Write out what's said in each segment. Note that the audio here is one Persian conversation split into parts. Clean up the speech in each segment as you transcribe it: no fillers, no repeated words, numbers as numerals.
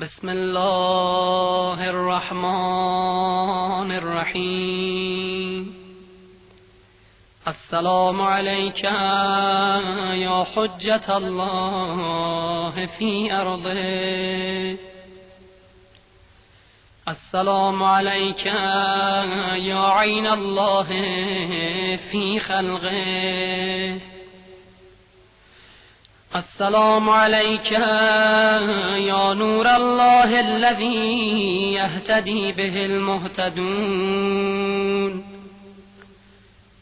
بسم الله الرحمن الرحیم. السلام علیک یا حجة الله فی ارضه. السلام علیک یا عین الله فی خلقه. السلام عليك يا نور الله الذي يهتدي به المهتدون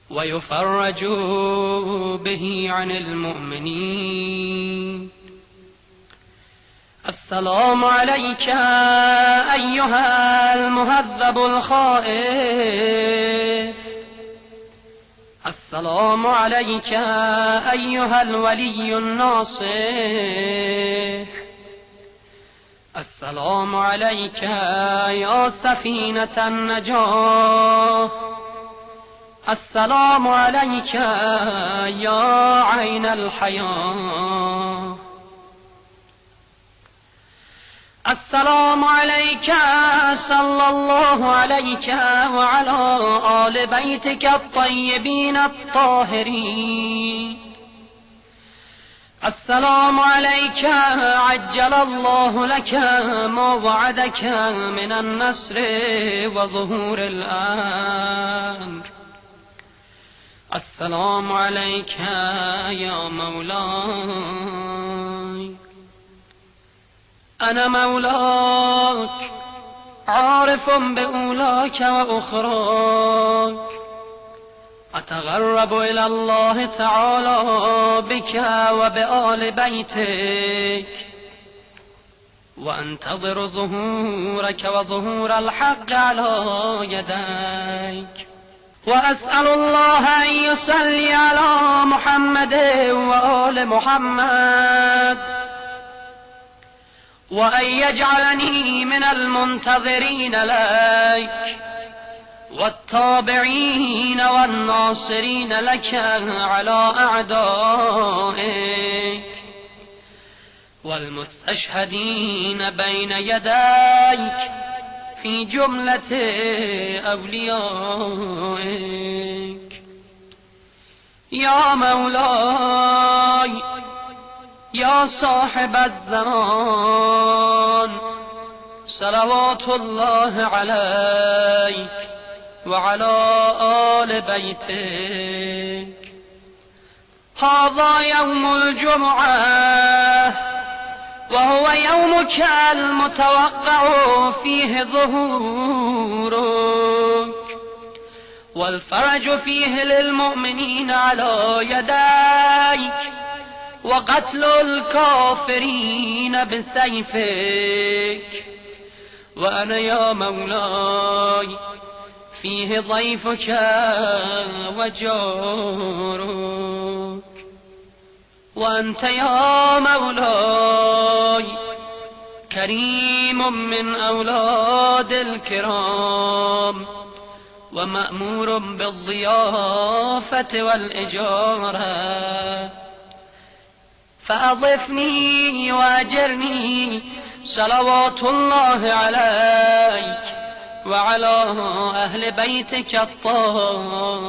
ويفرج به عن المؤمنين. السلام عليك أيها المهذب الخائف. السلام عليك أيها الولي الناصح. السلام عليك يا سفينة النجاة. السلام عليك يا عين الحياة. السلام عليك صلى الله عليك وعلى آل بيتك الطيبين الطاهرين. السلام عليك عجل الله لك ما وعدك من النصر وظهور الأمر. السلام عليك يا مولاي. أنا مولاك عارف بأولاك وأخراك. أتغرب إلى الله تعالى بك وبآل بيتك وأنتظر ظهورك وظهور الحق على يديك. وأسأل الله أن يصلي على محمد وآل محمد وأن يجعلني من المنتظرين لك والتابعين والناصرين لك على أعدائك والمستشهدين بين يديك في جملة أوليائك. يا مولاي يا صاحب الزمان صلوات الله عليك وعلى آل بيتك. هذا يوم الجمعة وهو يومك المتوقع فيه ظهورك والفرج فيه للمؤمنين على يديك وقتل الكافرين بسيفك. وأنا يا مولاي فيه ضيفك وجارك. وأنت يا مولاي كريم من أولاد الكرام ومأمور بالضيافة والإجارة. فأضفني وأجرني صلوات الله عليك وعلى أهل بيتك الطاهرين.